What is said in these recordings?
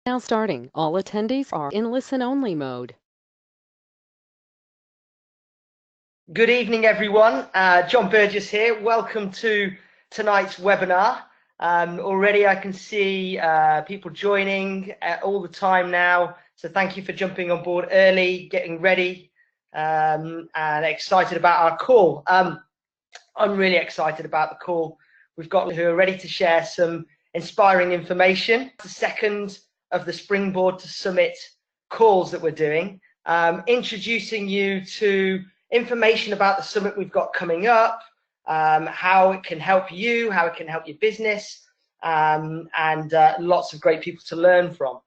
Now starting. All attendees are in listen-only mode. Good evening, everyone. Jon Burgess here. Welcome to tonight's webinar. Already I can see people joining all the time now. So thank you for jumping on board early, getting ready, and excited about our call. I'm really excited about the call. We've got who are ready to share some inspiring information. The second of the Springboard to Summit calls that we're doing, introducing you to information about the summit we've got coming up, how it can help you, how it can help your business, and lots of great people to learn from.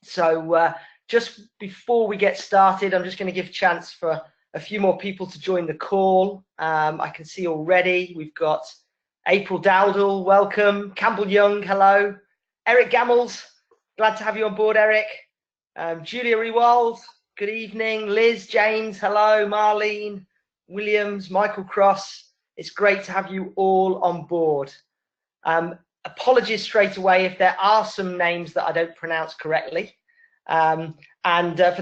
So just before we get started, I'm just going to give a chance for a few more people to join the call. I can see already we've got April Dowdall, welcome. Campbell Young, hello. Eric Gammels, glad to have you on board, Eric. Julia Rewald, good evening. Liz, James, hello. Marlene, Williams, Michael Cross, it's great to have you all on board. Apologies straight away if there are some names that I don't pronounce correctly. For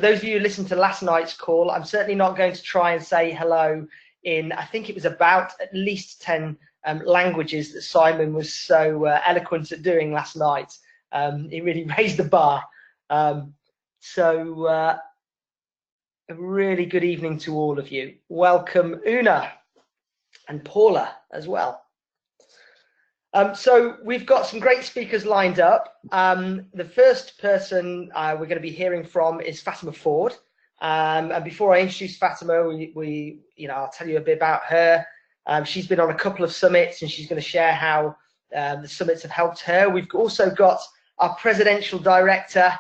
those of you who listened to last night's call, I'm certainly not going to try and say hello in, I think it was about at least 10 languages that Simon was so eloquent at doing last night. He really raised the bar. A really good evening to all of you. Welcome, Una and Paula as well. So we've got some great speakers lined up. The first person we're going to be hearing from is Fatima Ford. And before I introduce Fatima, I'll tell you a bit about her. She's been on a couple of summits, and she's going to share how the summits have helped her. We've also got our presidential director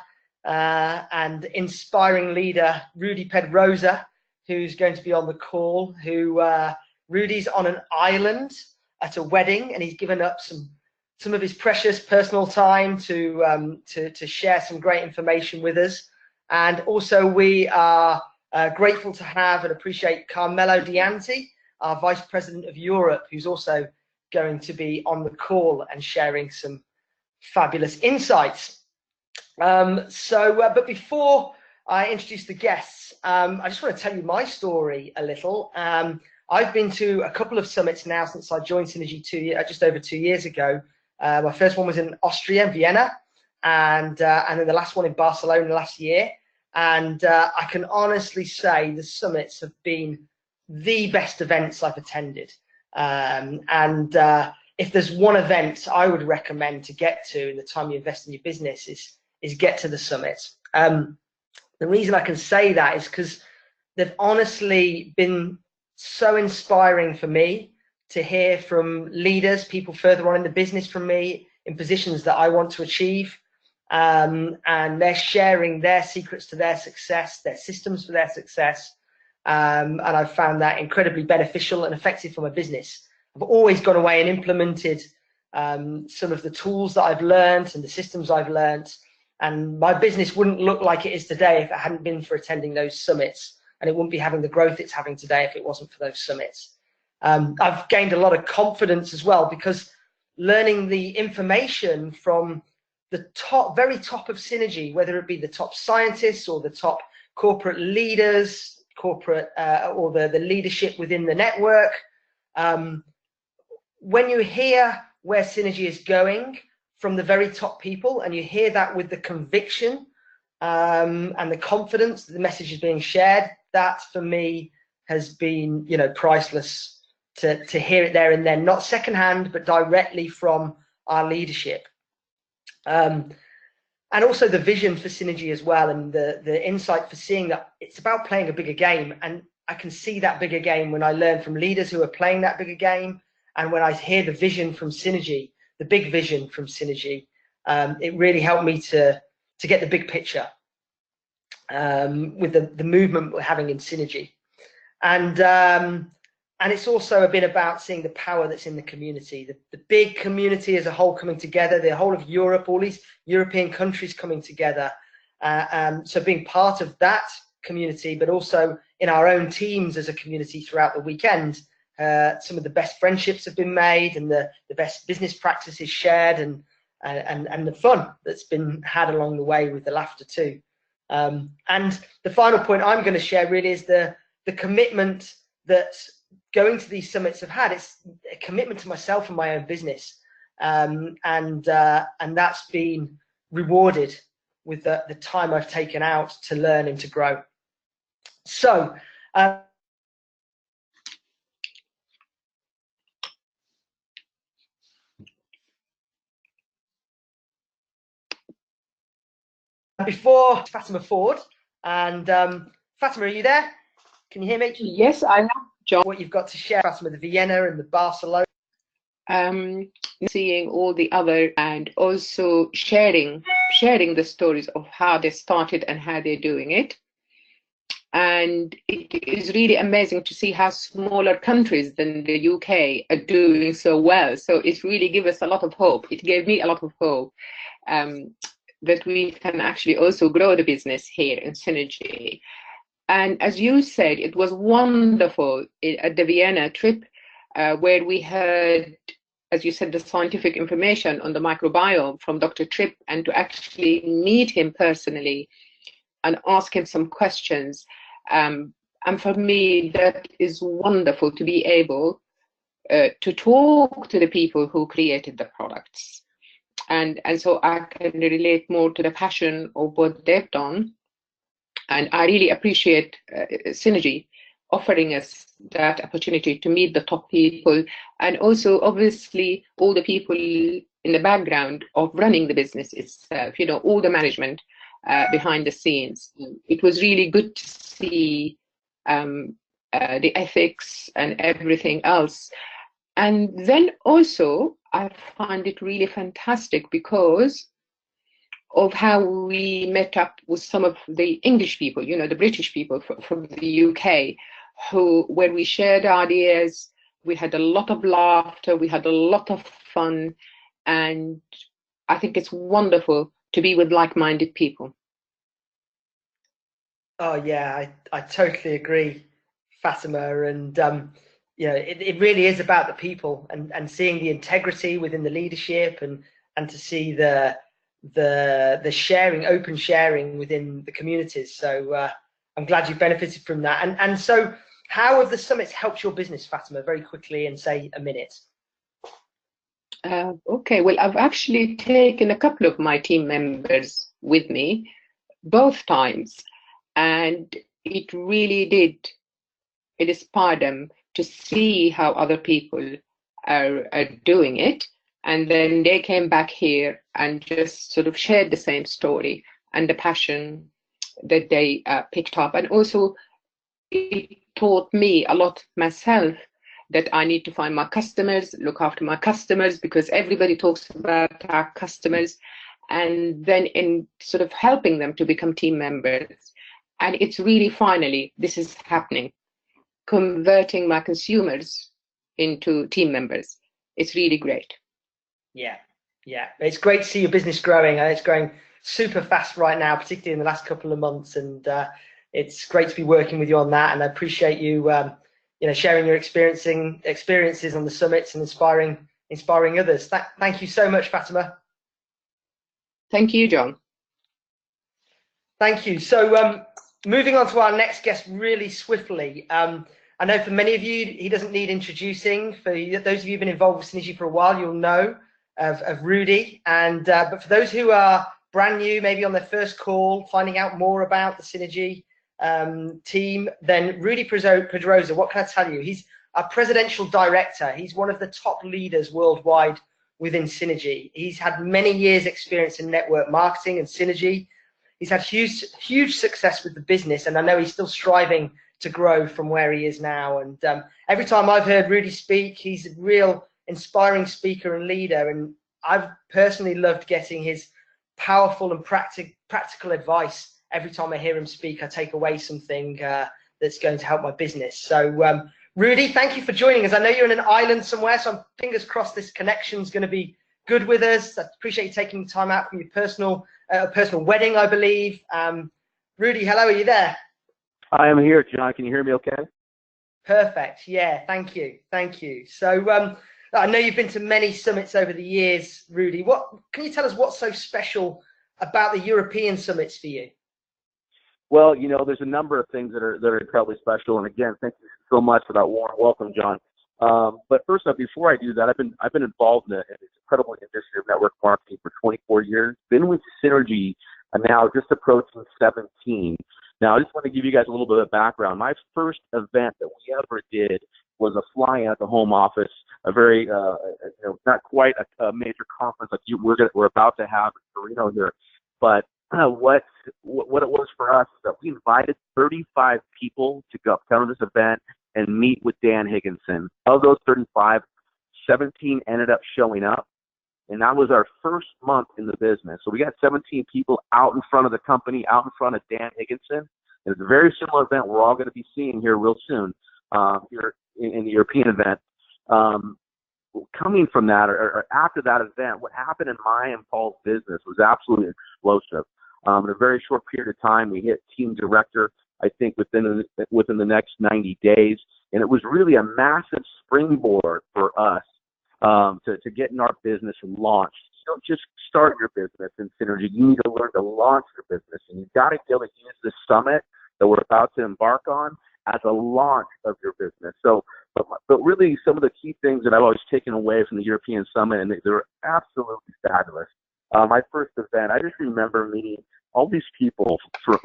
and inspiring leader, Rudy Pedroza, who's going to be on the call. Rudy's on an island at a wedding, and he's given up some of his precious personal time to share some great information with us. And also we are grateful to have and appreciate Carmelo Dianti, our Vice President of Europe, who's also going to be on the call and sharing some fabulous insights. But before I introduce the guests, I just want to tell you my story a little. I've been to a couple of summits now since I joined Synergy just over 2 years ago. My first one was in Austria, Vienna, and then the last one in Barcelona last year. And I can honestly say the summits have been the best events I've attended. If there's one event I would recommend to get to in the time you invest in your business is get to the summit. The reason I can say that is because they've honestly been so inspiring for me to hear from leaders, people further on in the business from me, in positions that I want to achieve. And they're sharing their secrets to their success, their systems for their success. And I've found that incredibly beneficial and effective for my business. I've always gone away and implemented some of the tools that I've learned and the systems I've learned. And my business wouldn't look like it is today if it hadn't been for attending those summits. And it wouldn't be having the growth it's having today if it wasn't for those summits. I've gained a lot of confidence as well, because learning the information from the very top of Synergy, whether it be the top scientists or the top corporate leaders, or the leadership within the network, when you hear where Synergy is going from the very top people, and you hear that with the conviction and the confidence that the message is being shared, that for me has been, priceless to hear it there and then, not secondhand, but directly from our leadership. And also the vision for Synergy as well, and the insight for seeing that it's about playing a bigger game. And I can see that bigger game when I learn from leaders who are playing that bigger game, and when I hear the vision from Synergy, the big vision from Synergy. It really helped me to get the big picture with the movement we're having in Synergy. And it's also a bit about seeing the power that's in the community, the big community as a whole coming together, the whole of Europe, all these European countries coming together. So being part of that community, but also in our own teams as a community throughout the weekend, some of the best friendships have been made, and the best business practices shared, and and the fun that's been had along the way, with the laughter too. And the final point I'm going to share really is the commitment that going to these summits have had. It's a commitment to myself and my own business, and that's been rewarded with the time I've taken out to learn and to grow. So before Fatima Ford, and Fatima, are you there? Can you hear me? Yes, I am, John. What you've got to share, Fatima, the Vienna and the Barcelona. Seeing all the other, and also sharing the stories of how they started and how they're doing it. And it is really amazing to see how smaller countries than the UK are doing so well. So it really gives us a lot of hope. It gave me a lot of hope that we can actually also grow the business here in Synergy. And as you said, it was wonderful at the Vienna trip, where we heard, as you said, the scientific information on the microbiome from Dr. Tripp, and to actually meet him personally and ask him some questions. And for me, that is wonderful to be able to talk to the people who created the products. And so I can relate more to the passion of what they've done. And I really appreciate Synergy offering us that opportunity to meet the top people, and also obviously all the people in the background of running the business itself, all the management behind the scenes. It was really good to see the ethics and everything else. And then also I find it really fantastic because of how we met up with some of the English people, the British people from the UK, where we shared ideas. We had a lot of laughter, we had a lot of fun, and I think it's wonderful to be with like-minded people. Oh yeah, I totally agree, Fatima. And it really is about the people, and seeing the integrity within the leadership, and to see the sharing, open sharing within the communities. So I'm glad you benefited from that. And so how have the summits helped your business, Fatima, very quickly, in say a minute? Okay, well, I've actually taken a couple of my team members with me both times, and it really did inspire them to see how other people are doing it. And then they came back here and just sort of shared the same story and the passion that they picked up. And also it taught me a lot myself, that I need to find my customers, look after my customers, because everybody talks about our customers, and then in sort of helping them to become team members. And it's really, finally, this is happening, converting my consumers into team members. It's really great. Yeah, it's great to see your business growing. It's growing super fast right now, particularly in the last couple of months, and it's great to be working with you on that. And I appreciate you sharing your experiences on the summits and inspiring others. Thank you so much, Fatima. Thank you, John. Thank you. So moving on to our next guest really swiftly. I know for many of you, he doesn't need introducing. For those of you who've been involved with Synergy for a while, you'll know of Rudy. And but for those who are brand new, maybe on their first call, finding out more about the Synergy team, then Rudy Pedroza, what can I tell you? He's our presidential director. He's one of the top leaders worldwide within Synergy. He's had many years experience in network marketing and Synergy. He's had huge success with the business, and I know he's still striving to grow from where he is now. And every time I've heard Rudy speak, he's a real inspiring speaker and leader, and I've personally loved getting his powerful and practical advice. Every time I hear him speak, I take away something that's going to help my business. So Rudy, thank you for joining us. I know you're in an island somewhere, so I'm fingers crossed this connection's going to be good with us. I appreciate you taking time out from your personal wedding, I believe. Rudy, hello, are you there? I am here, John. Can you hear me okay? Perfect. Yeah, thank you. So I know you've been to many summits over the years, Rudy. What can you tell us what's so special about the European summits for you? Well, there's a number of things that are incredibly special. And again, thank you so much for that warm welcome, John. But first off, before I do that, I've been involved in this incredible industry of network marketing for 24 years. Been with Synergy now just approaching 17. Now, I just want to give you guys a little bit of background. My first event that we ever did was a fly-in at the home office, a very, not quite a major conference like we're about to have in Torino here, but what it was for us is that we invited 35 people to come to this event and meet with Dan Higginson. Of those 35, 17 ended up showing up, and that was our first month in the business. So we got 17 people out in front of the company, out in front of Dan Higginson. And it's a very similar event we're all going to be seeing here real soon here in the European event. Coming from that or after that event, what happened in my and Paul's business was absolutely explosive. In a very short period of time, we hit team director, I think, within the next 90 days. And it was really a massive springboard for us to get in our business and launch. You don't just start your business in Synergy. You need to learn to launch your business. And you've got to be able to use this summit that we're about to embark on as a launch of your business. So, but really some of the key things that I've always taken away from the European Summit, and they were absolutely fabulous. My first event, I just remember meeting all these people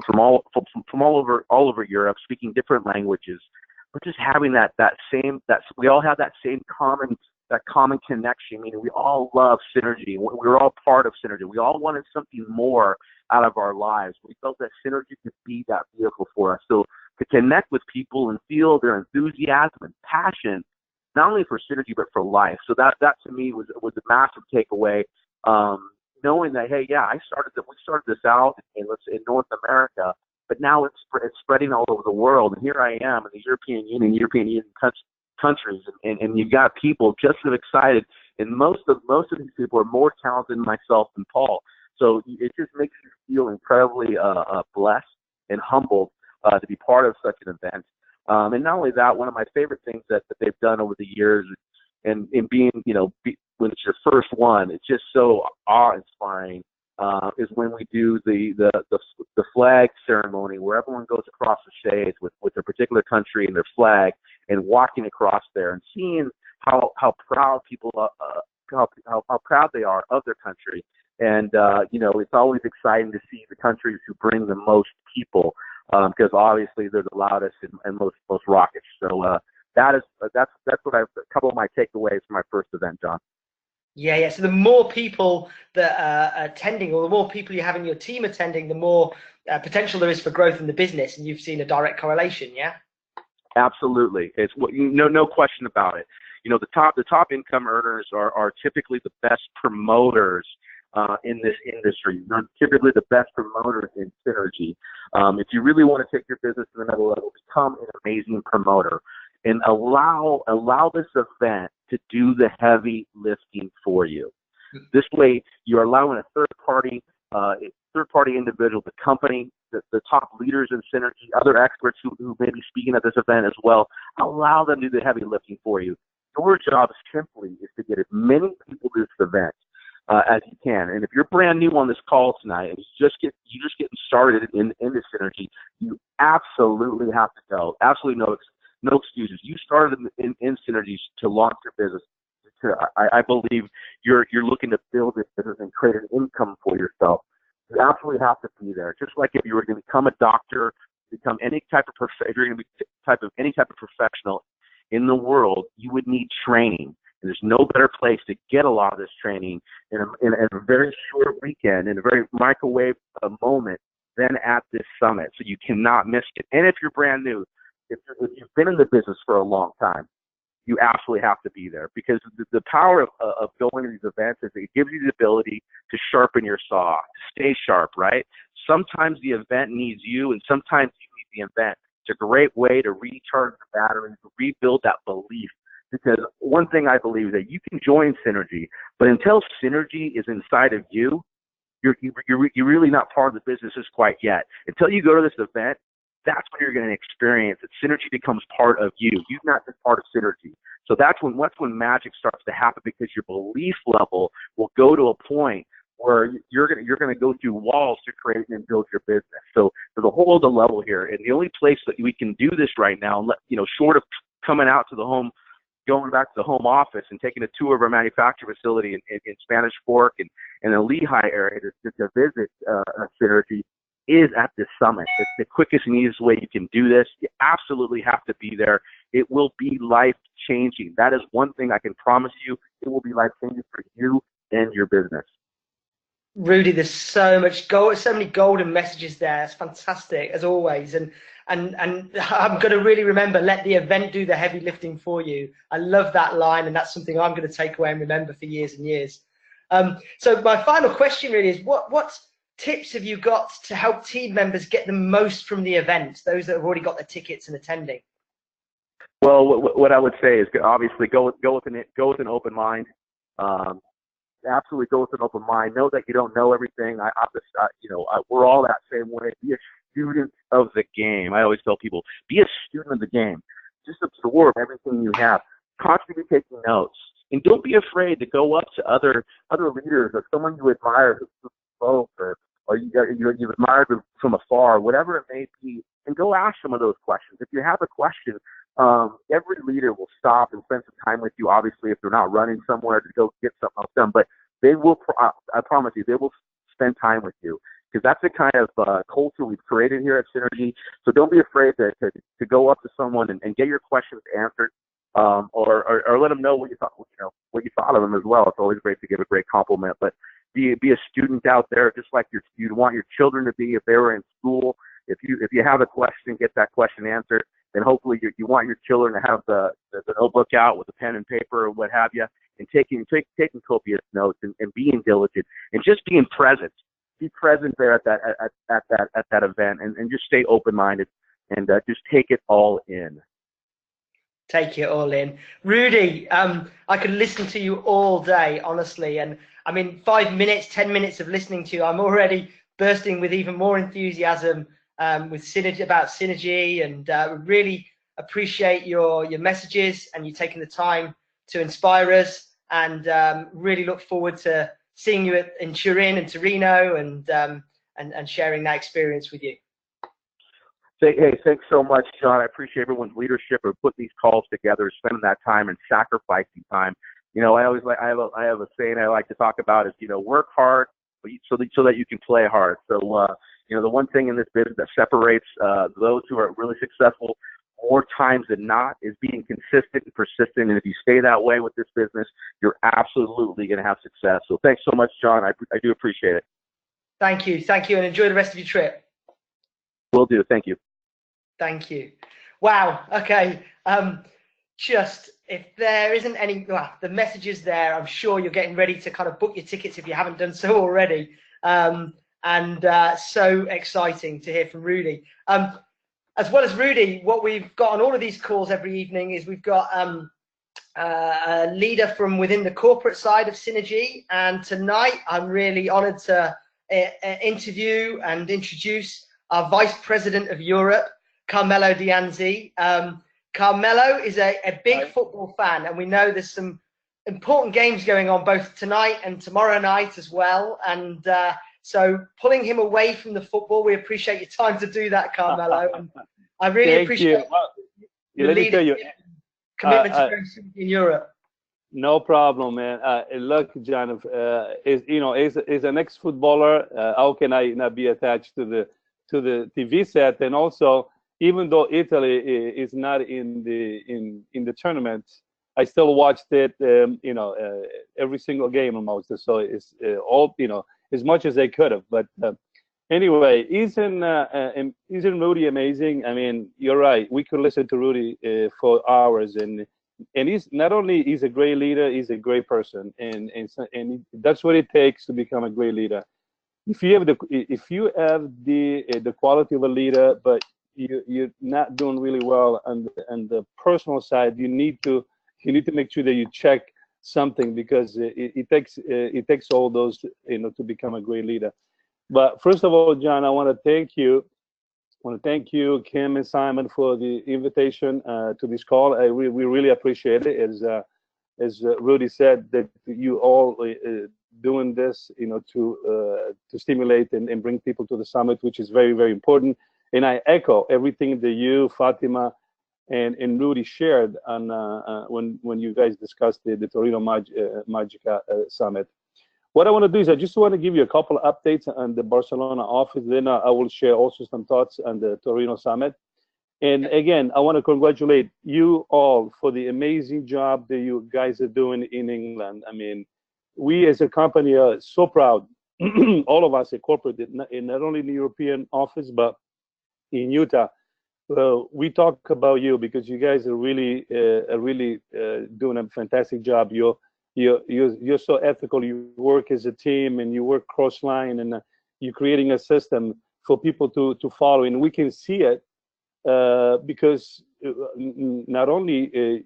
from all over Europe, speaking different languages. We're just having that we all have that same common connection. Meaning we all love Synergy. We were all part of Synergy. We all wanted something more out of our lives. We felt that Synergy could be that vehicle for us. So to connect with people and feel their enthusiasm and passion, not only for Synergy but for life. So that to me was a massive takeaway. Knowing that, hey, yeah, we started this out in North America, but now it's spreading all over the world. And here I am in the European Union countries, and you've got people just as excited. And most of these people are more talented than myself and Paul. So it just makes you feel incredibly blessed and humbled to be part of such an event. And not only that, one of my favorite things that they've done over the years, and being, when it's your first one, it's just so awe-inspiring, is when we do the flag ceremony where everyone goes across the stage with their particular country and their flag and walking across there and seeing how proud people how proud they are of their country. And it's always exciting to see the countries who bring the most people, because obviously they're the loudest and most raucous. So that's what a couple of my takeaways from my first event, John. Yeah. So the more people that are attending, or the more people you have in your team attending, the more potential there is for growth in the business, and you've seen a direct correlation. Yeah. Absolutely, it's no question about it. The top income earners are typically the best promoters in this industry. They're typically the best promoters in Synergy. If you really want to take your business to the next level, become an amazing promoter and allow this event to do the heavy lifting for you. This way, you're allowing a third party individual, the company, the top leaders in Synergy, other experts who may be speaking at this event as well, allow them to do the heavy lifting for you. Your job simply is to get as many people to this event as you can. And if you're brand new on this call tonight and you're just getting started in this Synergy, you absolutely have to go. Absolutely no excuses. You started in Synergy to launch your business. I believe you're looking to build this business and create an income for yourself. You absolutely have to be there. Just like if you were going to become a doctor, become any type of if you're going to be any type of professional in the world, you would need training. And there's no better place to get a lot of this training in a very short weekend, in a very microwave moment, than at this summit. So you cannot miss it. And if you're brand new, if you've been in the business for a long time, you absolutely have to be there, because the power of going to these events is it gives you the ability to sharpen your saw, to stay sharp, right? Sometimes the event needs you, and sometimes you need the event. It's a great way to recharge the batteries, to rebuild that belief. Because one thing I believe is that you can join Synergy, but until Synergy is inside of you, you're really not part of the business quite yet. Until you go to this event that's when you're going to experience it. Synergy becomes part of you. You're not just part of synergy. So that's when magic starts to happen, because your belief level will go to a point where you're going to go through walls to create and build your business. So there's a whole other level here, and the only place that we can do this right now, short of coming out to the home, going back to the home office and taking a tour of our manufacturing facility in Spanish Fork and the Lehigh area to visit Synergy, is at this summit. It's the quickest and easiest way you can do this. You absolutely have to be there. It will be life-changing. That is one thing I can promise you. It will be life-changing for you and your business. Rudy, there's so many golden messages there. It's fantastic, as always. And I'm going to really remember, let the event do the heavy lifting for you. I love that line, and that's something I'm going to take away and remember for years and years. So my final question really is, what tips have you got to help team members get the most from the event, those that have already got their tickets and attending? Well, what I would say is, obviously go with an open mind. Absolutely go with an open mind. Know that you don't know everything. We're all that same way. Be a student of the game. I always tell people, be a student of the game. Just absorb everything you have. Constantly taking notes, and don't be afraid to go up to other leaders or someone you admire who spoke, or you admire them from afar, whatever it may be, and go ask some of those questions. If you have a question, every leader will stop and spend some time with you, obviously, if they're not running somewhere to go get something else done. But they will, I promise you, they will spend time with you, because that's the kind of culture we've created here at Synergy. So don't be afraid to go up to someone and get your questions answered, or let them know what you thought of them as well. It's always great to give a great compliment. But be a student out there, just like you'd want your children to be if they were in school. If you have a question, get that question answered. Then hopefully you want your children to have the notebook out with a pen and paper or what have you, and taking copious notes and being diligent and just being present. Be present there at that event, and just stay open-minded and just take it all in. Take it all in. Rudy, I could listen to you all day, honestly. And I mean, 5 minutes, 10 minutes of listening to you, I'm already bursting with even more enthusiasm with synergy, and really appreciate your messages and you taking the time to inspire us, and really look forward to seeing you in Turin and Torino, and sharing that experience with you. Hey, thanks so much, John. I appreciate everyone's leadership of putting these calls together, spending that time and sacrificing time. I have a saying I like to talk about is, work hard so that you can play hard. So, the one thing in this business that separates those who are really successful more times than not is being consistent and persistent. And if you stay that way with this business, you're absolutely going to have success. So thanks so much, John. I do appreciate it. Thank you, and enjoy the rest of your trip. Will do. Thank you. Thank you. Wow. Okay. Just if there isn't any, the messages there, I'm sure you're getting ready to kind of book your tickets if you haven't done so already. So exciting to hear from Rudy. As well as Rudy, what we've got on all of these calls every evening is we've got a leader from within the corporate side of Synergy. And tonight, I'm really honored to interview and introduce our Vice President of Europe, Carmelo Dianzi. Carmelo is a big football fan, and we know there's some important games going on both tonight and tomorrow night as well. And so pulling him away from the football, we appreciate your time to do that, Carmelo. And I really appreciate your leadership, commitment to going in Europe. No problem, man. Look, John, as an ex-footballer, how can I not be attached to the TV set? And also, even though Italy is not in the tournament, I still watched it, every single game almost. So it's all, as much as I could have. But anyway, isn't Rudy amazing? I mean, you're right. We could listen to Rudy for hours, and he's not only he's a great leader, he's a great person, and that's what it takes to become a great leader. If you have the quality of a leader, but you're not doing really well on the personal side, you need to make sure that you check something, because it takes all those to become a great leader. But first of all, John, I want to thank you want to thank you, Kim and Simon, for the invitation to this call. We really appreciate it. As Rudy said, that you all doing this, to stimulate and bring people to the summit, which is very, very important. And I echo everything that you, Fatima, and Rudy shared on when you guys discussed the Torino Magica Summit. What I want to do is I just want to give you a couple of updates on the Barcelona office. Then I will share also some thoughts on the Torino Summit. And again, I want to congratulate you all for the amazing job that you guys are doing in England. I mean, we as a company are so proud, all of us at corporate, not only in the European office, but in Utah. Well, we talk about you because you guys are really doing a fantastic job. You're so ethical. You work as a team and you work cross line, and you're creating a system for people to follow. And we can see it because not only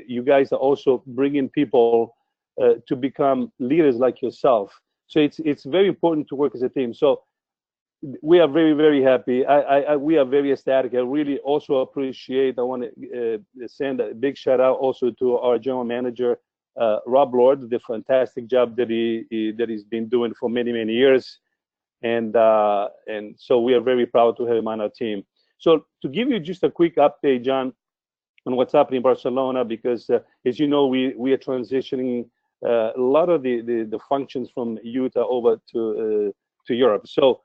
you guys are also bringing people to become leaders like yourself. So it's very important to work as a team. So we are very, very happy. We are very ecstatic. I really also appreciate. I want to send a big shout out also to our general manager, Rob Lord, the fantastic job that he's been doing for many, many years, and so we are very proud to have him on our team. So to give you just a quick update, John, on what's happening in Barcelona, because as you know, we are transitioning a lot of the functions from Utah over to Europe. So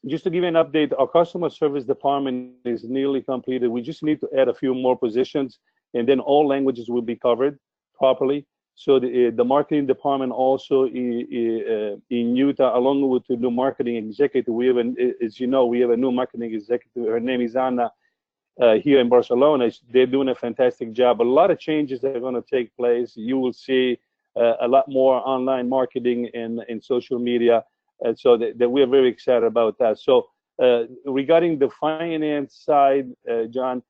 just to give you an update, our customer service department is nearly completed. We just need to add a few more positions, and then all languages will be covered properly. So the marketing department also in Utah, along with the new marketing executive, as you know, we have a new marketing executive. Her name is Anna, here in Barcelona. They're doing a fantastic job. A lot of changes are going to take place. You will see a lot more online marketing and social media. And so that we are very excited about that. So regarding the finance side, John,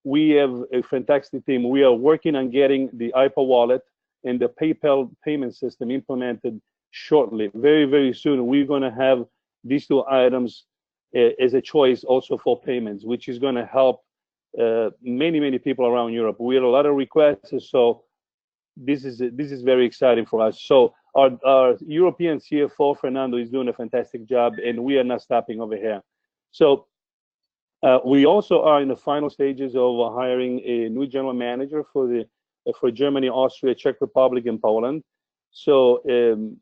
we have a fantastic team. We are working on getting the IPA wallet and the PayPal payment system implemented shortly. Very, very soon, we're going to have these two items as a choice also for payments, which is going to help many, many people around Europe. We had a lot of requests, so this is very exciting for us. So our European CFO, Fernando, is doing a fantastic job, and we are not stopping over here. So we also are in the final stages of hiring a new general manager for Germany, Austria, Czech Republic, and Poland. So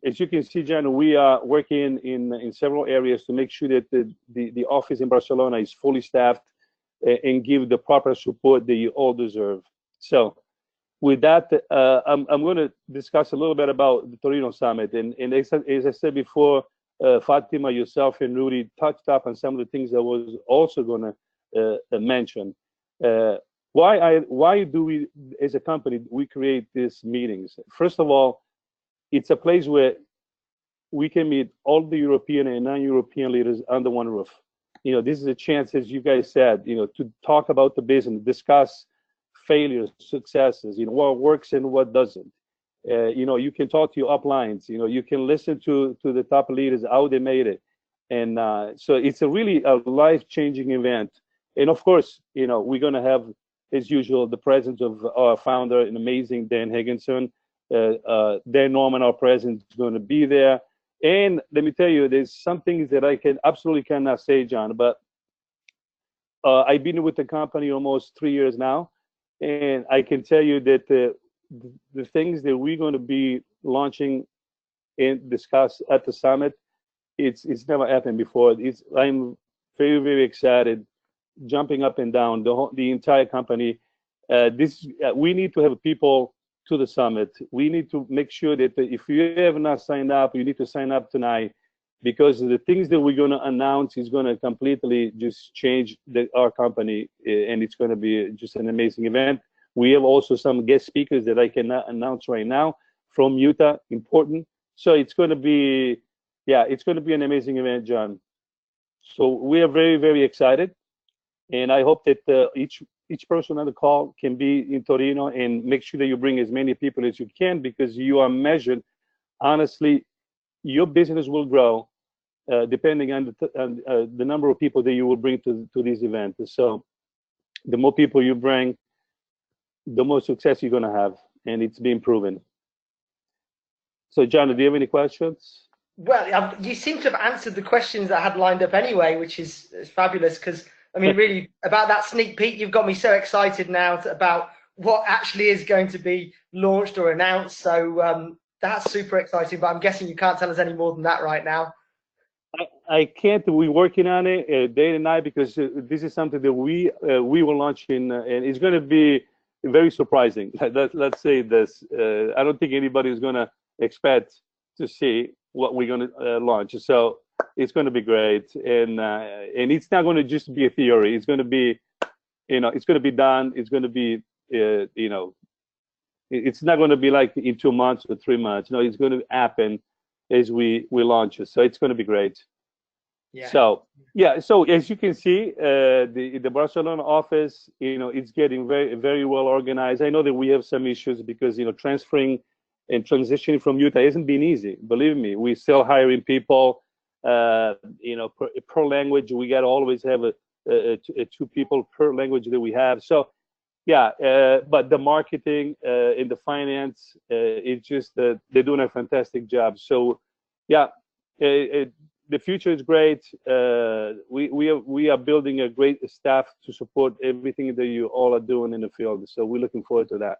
as you can see, John, we are working in several areas to make sure that the office in Barcelona is fully staffed and give the proper support that you all deserve. So with that, I'm going to discuss a little bit about the Torino Summit. And as I said before, Fatima, yourself, and Rudy touched up on some of the things I was also going to mention. Why do we, as a company, we create these meetings? First of all, it's a place where we can meet all the European and non-European leaders under one roof. This is a chance, as you guys said, to talk about the business, discuss failures, successes, what works and what doesn't. You can talk to your uplines, you can listen to the top leaders, how they made it. And so it's really a life-changing event. And of course, we're going to have, as usual, the presence of our founder, an amazing Dan Higginson. Dan Norman, our president, is going to be there. And let me tell you, there's some things that I absolutely cannot say, John, but I've been with the company almost 3 years now. And I can tell you that the things that we're going to be launching and discuss at the summit, it's never happened before. I'm very, very excited, jumping up and down, the entire company. We need to have people to the summit. We need to make sure that if you have not signed up, you need to sign up tonight, because the things that we're going to announce is going to completely just change our company, and it's going to be just an amazing event. We have also some guest speakers that I cannot announce right now from Utah, important. So it's going to be, it's going to be an amazing event, John. So we are very, very excited, and I hope that each person on the call can be in Torino, and make sure that you bring as many people as you can, because you are measured. Honestly, your business will grow depending on the number of people that you will bring to these events. So the more people you bring, the more success you're going to have, and it's been proven. So, John, do you have any questions? Well, you seem to have answered the questions that I had lined up anyway, which is fabulous. Because I mean, really, about that sneak peek, you've got me so excited now about what actually is going to be launched or announced. So that's super exciting. But I'm guessing you can't tell us any more than that right now. I can't. We're working on it day and night, because this is something that we will launch in, and it's going to be very surprising. Let's say this. I don't think anybody is going to expect to see what we're going to launch. So it's going to be great, and it's not going to just be a theory. It's going to be, it's going to be done. It's going to be, it's not going to be like in 2 months or 3 months. No, it's going to happen as we launch it. So it's going to be great. Yeah. So yeah. So as you can see, the Barcelona office, it's getting very, very well organized. I know that we have some issues because transferring and transitioning from Utah hasn't been easy. Believe me, we're still hiring people. Per language, we got to always have a 2 people per language that we have. So yeah, but the marketing and the finance, it's just they're doing a fantastic job. So yeah, the future is great. We are building a great staff to support everything that you all are doing in the field. So we're looking forward to that.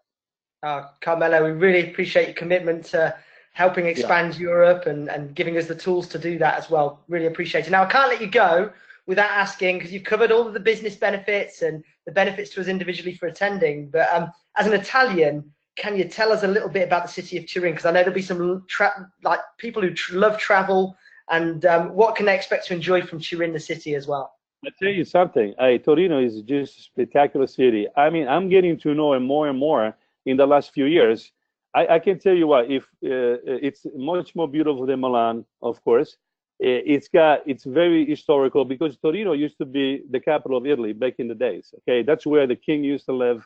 Carmelo, we really appreciate your commitment to helping expand Europe and giving us the tools to do that as well. Really appreciate it. Now, I can't let you go without asking, because you've covered all of the business benefits and the benefits to us individually for attending. But as an Italian, can you tell us a little bit about the city of Turin? Because I know there'll be some people who love travel, and what can they expect to enjoy from Turin, the city, as well? I'll tell you something. Torino is just a spectacular city. I mean, I'm getting to know it more and more in the last few years. I can tell you what, if it's much more beautiful than Milan, of course. It's very historical, because Torino used to be the capital of Italy back in the days. Okay, that's where the king used to live,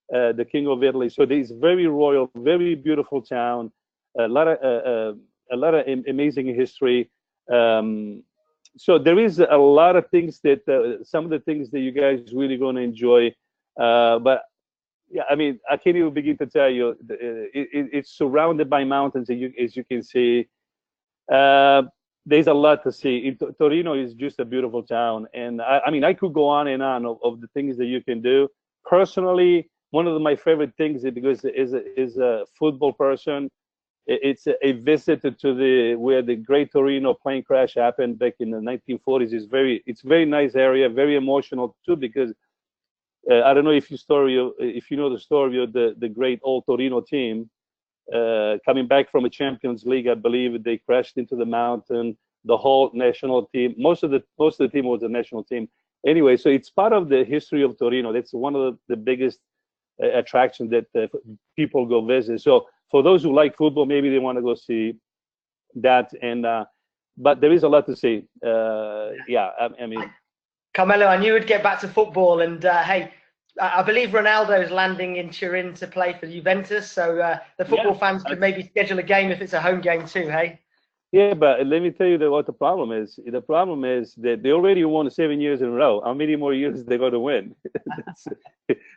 the king of Italy. So it's very royal, very beautiful town, a lot of amazing history. So there is a lot of things that some of the things that you guys really going to enjoy. But yeah, I mean, I can't even begin to tell you. It's surrounded by mountains, as you can see. There's a lot to see. Torino is just a beautiful town, and I mean, I could go on and on of the things that you can do. Personally, one of my favorite things is, because is a football person, it's a visit to where the Great Torino plane crash happened back in the 1940s. It's very nice area, very emotional too, because I don't know if you know the story of the great old Torino team. Coming back from a Champions League, I believe they crashed into the mountain. The whole national team, most of the team was a national team. Anyway, so it's part of the history of Torino. That's one of the biggest attractions that people go visit. So for those who like football, maybe they want to go see that. And but there is a lot to see. Yeah, I mean, Carmelo, I knew we'd get back to football, and hey, I believe Ronaldo is landing in Turin to play for Juventus, so the football fans could maybe schedule a game if it's a home game too, hey? Yeah, but let me tell you what the problem is. The problem is that they already won 7 years in a row. How many more years they're going to win?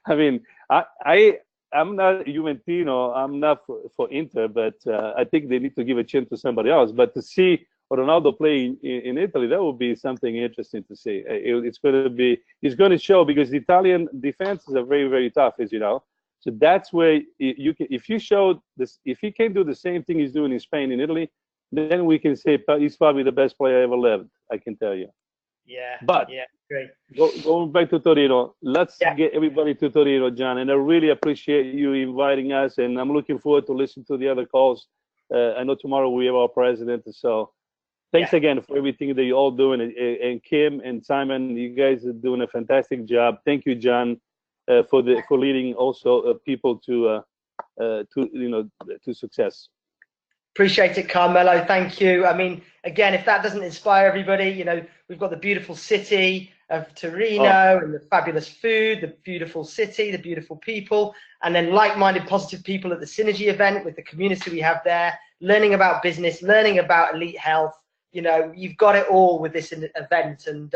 I mean, I'm not Juventino, I'm not for Inter, but I think they need to give a chance to somebody else. But to see Ronaldo play in Italy, that would be something interesting to see. It's going to show, because the Italian defenses are very, very tough, as you know. So that's where you can, if he can do the same thing he's doing in Spain and Italy, then we can say he's probably the best player ever lived. I can tell you. Yeah. But yeah, great. Going back to Torino, let's get everybody to Torino, John. And I really appreciate you inviting us, and I'm looking forward to listen to the other calls. I know tomorrow we have our president, so. Thanks again for everything that you're all doing, and Kim and Simon, you guys are doing a fantastic job. Thank you, John, for leading also people to success. Appreciate it, Carmelo. Thank you. I mean, again, if that doesn't inspire everybody, we've got the beautiful city of Torino and the fabulous food, the beautiful city, the beautiful people, and then like-minded, positive people at the Synergy event with the community we have there, learning about business, learning about elite health. you know, you've got it all with this event, and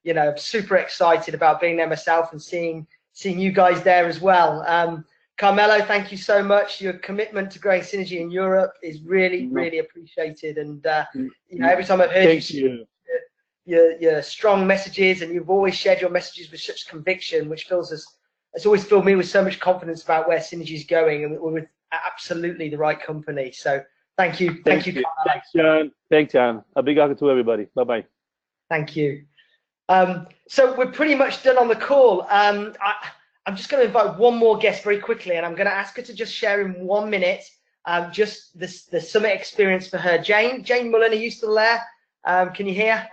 you know, I'm super excited about being there myself and seeing you guys there as well. Carmelo, thank you so much. Your commitment to growing Synergy in Europe is really, really appreciated. And you know, every time I've heard your strong messages, and you've always shared your messages with such conviction, which it's always filled me with so much confidence about where Synergy is going, and we're with absolutely the right company. So thank you, thank you. Thanks, John. Thanks, John. A big hug to everybody. Bye bye. Thank you. So we're pretty much done on the call. I'm just going to invite one more guest very quickly, and I'm going to ask her to just share in 1 minute just the summit experience for her. Jane Mullen, are you still there? Can you hear?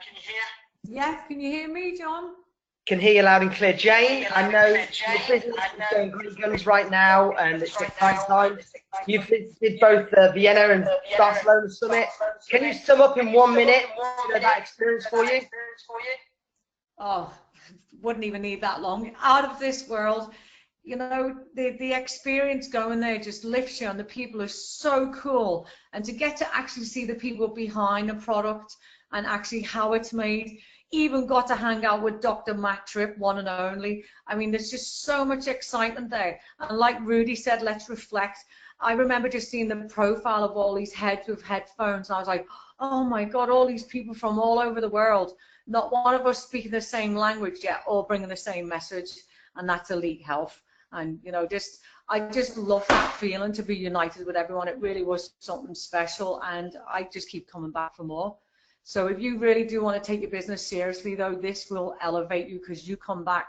Yes, can you hear me, John? Can hear you loud and clear. Jane, I know your business is going great guns right now, and it's exciting time. You've visited both Vienna and Barcelona Summit. Can you sum up in 1 minute that experience for you? Oh, wouldn't even need that long. Out of this world. You know, the experience going there just lifts you, and the people are so cool. And to get to actually see the people behind the product and actually how it's made, even got to hang out with Dr. Matt Tripp, one and only. I mean, there's just so much excitement there. And like Rudy said, let's reflect. I remember just seeing the profile of all these heads with headphones, and I was like, oh my God, all these people from all over the world. Not one of us speaking the same language yet, all bringing the same message, and that's elite health. And you know, I just love that feeling to be united with everyone. It really was something special, and I just keep coming back for more. So if you really do want to take your business seriously, though, this will elevate you, because you come back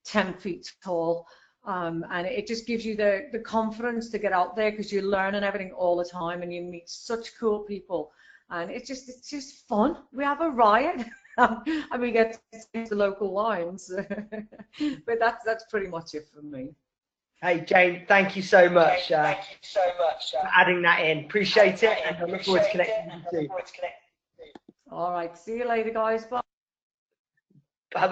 10 feet tall, and it just gives you the confidence to get out there, because you're learning everything all the time, and you meet such cool people, and it's just fun. We have a riot. And we get to taste the local wines. But that's pretty much it for me. Hey Jane, thank you so much. For adding that in. Appreciate it, and I look forward to connecting with you too. All right, see you later, guys. Bye. Bye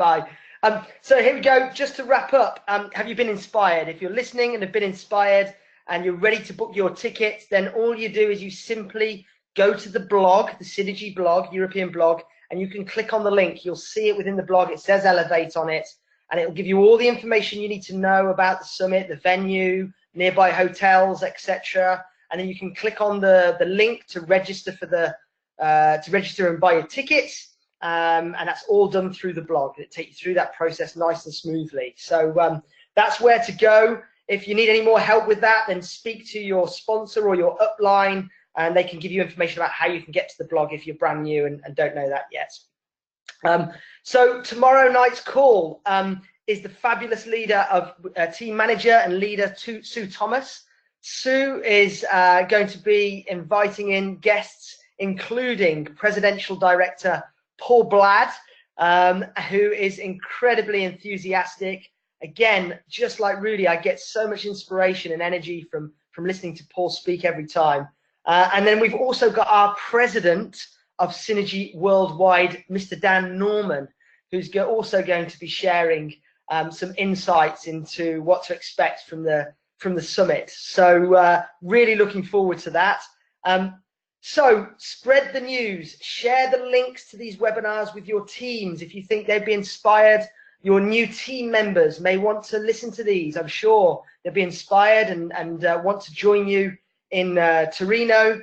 bye. So here we go. Just to wrap up, have you been inspired? If you're listening and have been inspired and you're ready to book your tickets, then all you do is you simply go to the blog, the Synergy blog, European blog, and you can click on the link. You'll see it within the blog. It says Elevate on it, and it'll give you all the information you need to know about the summit, the venue, nearby hotels, etc. And then you can click on the link to register for to register and buy your tickets. And that's all done through the blog. It takes you through that process nice and smoothly. So that's where to go. If you need any more help with that, then speak to your sponsor or your upline, and they can give you information about how you can get to the blog if you're brand new and don't know that yet. So tomorrow night's call is the fabulous leader of team manager and leader Sue Thomas. Sue is going to be inviting in guests, including Presidential Director Paul Bladd, who is incredibly enthusiastic. Again, just like Rudy, I get so much inspiration and energy from listening to Paul speak every time. And then we've also got our president of Synergy Worldwide, Mr. Dan Norman, who's also going to be sharing some insights into what to expect from the summit. So really looking forward to that. So spread the news, share the links to these webinars with your teams. If you think they'd be inspired, your new team members may want to listen to these. I'm sure they'll be inspired and want to join you in Torino.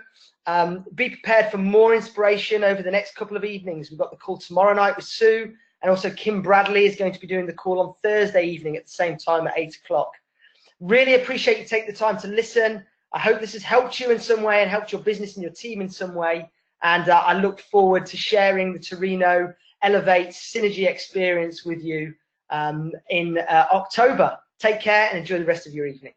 Be prepared for more inspiration over the next couple of evenings. We've got the call tomorrow night with Sue, and also Kim Bradley is going to be doing the call on Thursday evening at the same time at 8 o'clock. Really appreciate you taking the time to listen. I hope this has helped you in some way and helped your business and your team in some way. And I look forward to sharing the Torino Elevate Synergy experience with you in October. Take care and enjoy the rest of your evening.